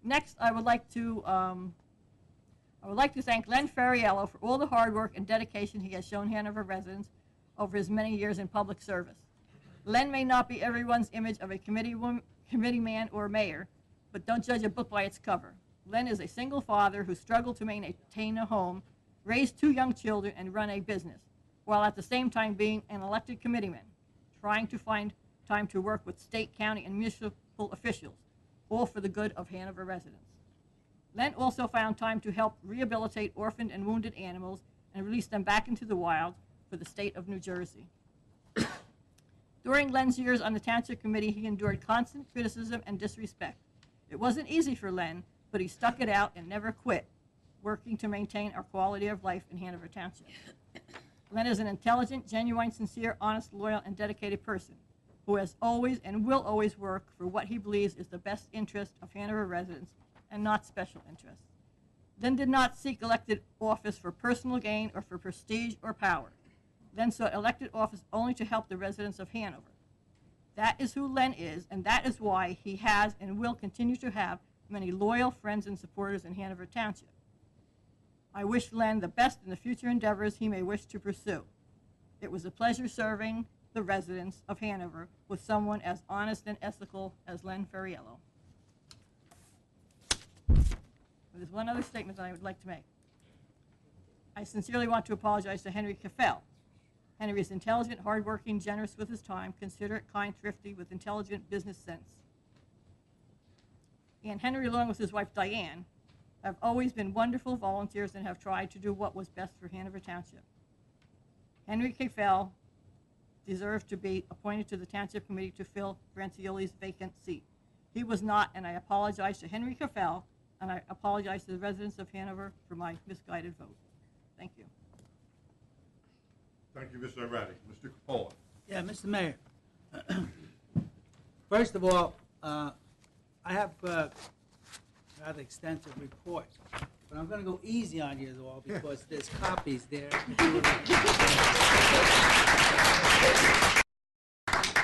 Next, I would like to thank Len Ferriello for all the hard work and dedication he has shown Hanover residents over his many years in public service. Len may not be everyone's image of a committee man or mayor, but don't judge a book by its cover. Len is a single father who struggled to maintain a home, raise 2 young children, and run a business, while at the same time being an elected committeeman, trying to find time to work with state, county, and municipal officials, all for the good of Hanover residents. Len also found time to help rehabilitate orphaned and wounded animals and release them back into the wild for the state of New Jersey. During Len's years on the Township Committee, he endured constant criticism and disrespect. It wasn't easy for Len, but he stuck it out and never quit, working to maintain our quality of life in Hanover Township. Len is an intelligent, genuine, sincere, honest, loyal, and dedicated person who has always and will always work for what he believes is the best interest of Hanover residents and not special interests. Len did not seek elected office for personal gain or for prestige or power. Len sought elected office only to help the residents of Hanover. That is who Len is, and that is why he has and will continue to have many loyal friends and supporters in Hanover Township. I wish Len the best in the future endeavors he may wish to pursue. It was a pleasure serving the residents of Hanover with someone as honest and ethical as Len Ferriello. There's one other statement that I would like to make. I sincerely want to apologize to Henry Caffell. Henry is intelligent, hardworking, generous with his time, considerate, kind, thrifty, with intelligent business sense. And Henry, along with his wife Diane, have always been wonderful volunteers and have tried to do what was best for Hanover Township. Henry Caffell deserves to be appointed to the Township Committee to fill Francioli's vacant seat. He was not, and I apologize to Henry Caffell, and I apologize to the residents of Hanover for my misguided vote. Thank you. Thank you, Mr. O'Reilly. Mr. Capola. Yeah, Mr. Mayor. First of all, I have a rather extensive report, but I'm going to go easy on you all because there's copies there.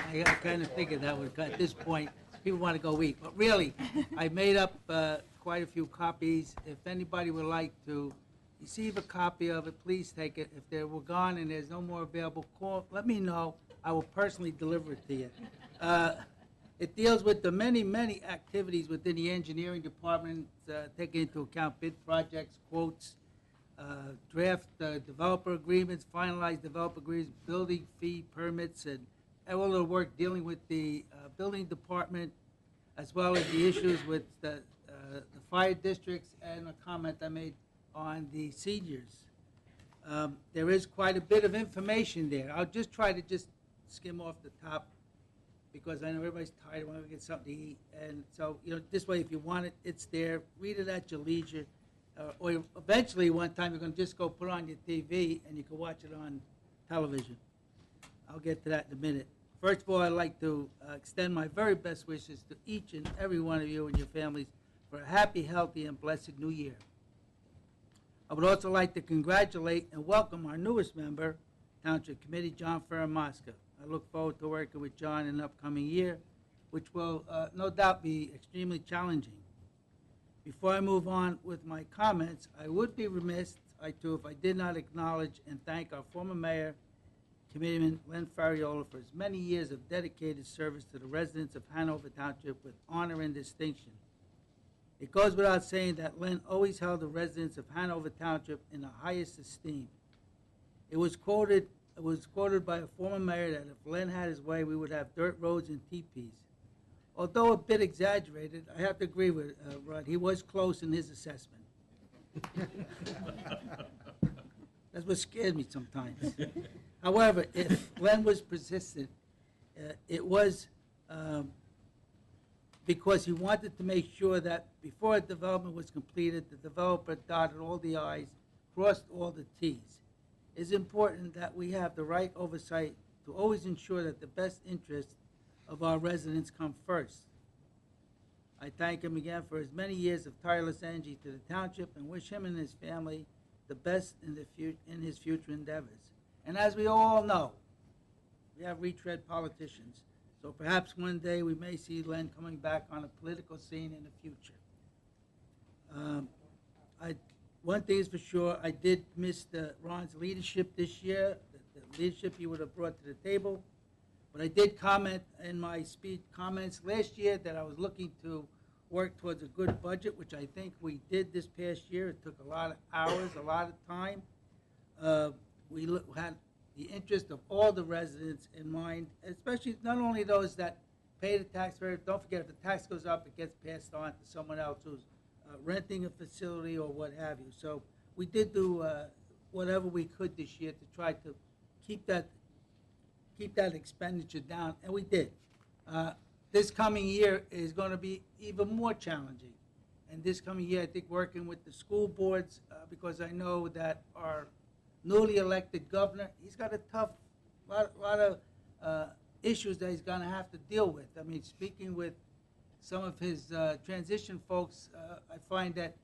I kind of figured that would, at this point, people want to go eat. But really, I made up quite a few copies. If anybody would like to receive a copy of it, please take it. If they were gone and there's no more available, call, let me know. I will personally deliver it to you. It deals with the many, many activities within the engineering department, taking into account bid projects, quotes, draft developer agreements, finalize developer agreements, building fee permits, and all the work dealing with the building department, as well as the issues with the fire districts, and a comment I made on the seniors. There is quite a bit of information there. I'll just try to just skim off the top because I know everybody's tired. I want to get something to eat. And so, this way, if you want it, it's there. Read it at your leisure. Or eventually, one time, you're going to just go put it on your TV and you can watch it on television. I'll get to that in a minute. First of all, I'd like to extend my very best wishes to each and every one of you and your families for a happy, healthy, and blessed new year. I would also like to congratulate and welcome our newest member, Township Committee, John Ferramosca. I look forward to working with John in the upcoming year, which will no doubt be extremely challenging. Before I move on with my comments, I would be remiss, if I did not acknowledge and thank our former mayor, Committeeman Len Ferriello, for his many years of dedicated service to the residents of Hanover Township with honor and distinction. It goes without saying that Len always held the residents of Hanover Township in the highest esteem. It was quoted by a former mayor that if Len had his way, we would have dirt roads and teepees. Although a bit exaggerated, I have to agree with Rod. He was close in his assessment. That's what scared me sometimes. However, if Len was persistent, it was because he wanted to make sure that before a development was completed, the developer dotted all the I's, crossed all the T's. It's important that we have the right oversight to always ensure that the best interests of our residents come first. I thank him again for his many years of tireless energy to the township and wish him and his family the best in his future endeavors. And as we all know, we have retread politicians. So perhaps one day we may see Len coming back on a political scene in the future. I, one thing is for sure, I did miss Ron's leadership this year, the leadership he would have brought to the table. But I did comment in my speed comments last year that I was looking to work towards a good budget, which I think we did this past year. It took a lot of hours, a lot of time. We had the interest of all the residents in mind, especially not only those that pay the tax. Don't forget, if the tax goes up, it gets passed on to someone else who's renting a facility or what have you. So we did do whatever we could this year to try to keep that expenditure down, and we did. This coming year is going to be even more challenging. And this coming year, I think working with the school boards, because I know that our newly elected governor, he's got a tough lot of issues that he's going to have to deal with. I mean, speaking with some of his transition folks, I find that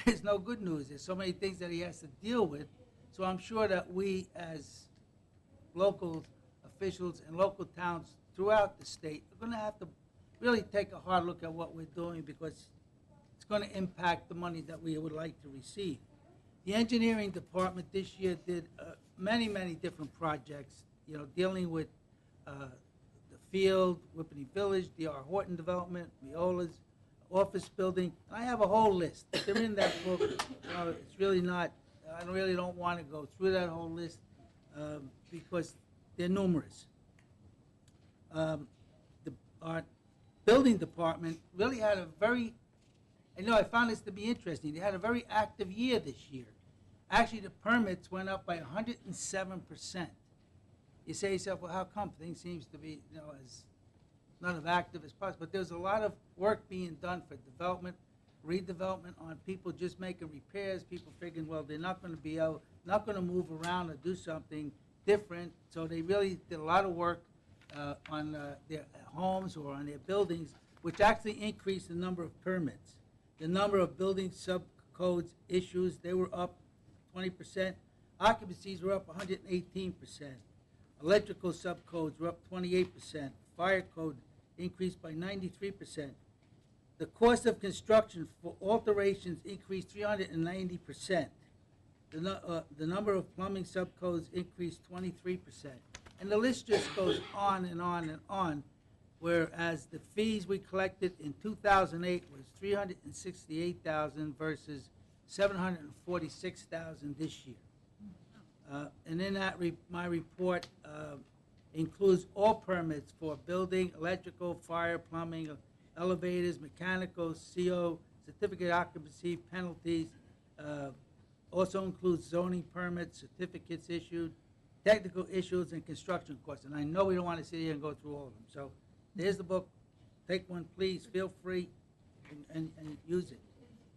there's no good news. There's so many things that he has to deal with. So I'm sure that we, as local officials and local towns throughout the state, are going to have to really take a hard look at what we're doing, because it's going to impact the money that we would like to receive. The engineering department this year did many, many different projects, dealing with the field, Whippany Village, D.R. Horton Development, Miola's office building. And I have a whole list. They're in that book. It's really not, I really don't want to go through that whole list because they're numerous. Our building department really had a very, I found this to be interesting. They had a very active year this year. Actually, the permits went up by 107%. You say to yourself, well, how come? Things seems to be, as not as active as possible. But there's a lot of work being done for development, redevelopment on people just making repairs, people figuring, well, they're not going to be able, not going to move around or do something different. So they really did a lot of work on their homes or on their buildings, which actually increased the number of permits. The number of building subcodes issues, they were up 20%. Occupancies were up 118%. Electrical subcodes were up 28%. Fire code increased by 93%. The cost of construction for alterations increased 390%. The number of plumbing subcodes increased 23%. And the list just goes on and on and on, whereas the fees we collected in 2008 was $368,000 versus $746,000 this year. And in that, my report includes all permits for building, electrical, fire, plumbing, elevators, mechanical, CO, certificate of occupancy, penalties. Also includes zoning permits, certificates issued, technical issues, and construction costs. And I know we don't want to sit here and go through all of them. So there's the book. Take one, please. Feel free and use it.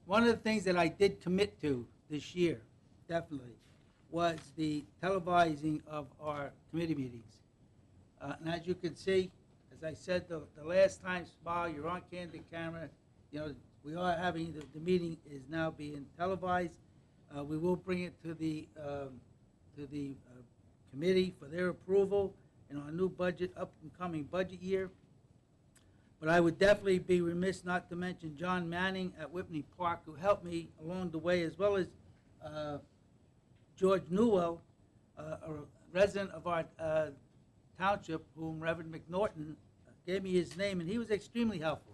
One of the things that I did commit to this year, definitely, was the televising of our committee meetings. And as you can see, as I said the last time, Smile, you're on candid camera. We are having, the meeting is now being televised. We will bring it to the committee for their approval in our new budget, up-and-coming budget year. But I would definitely be remiss not to mention John Manning at Whippany Park, who helped me along the way, as well as George Newell, a resident of our township, whom Reverend McNaughton gave me his name, and he was extremely helpful.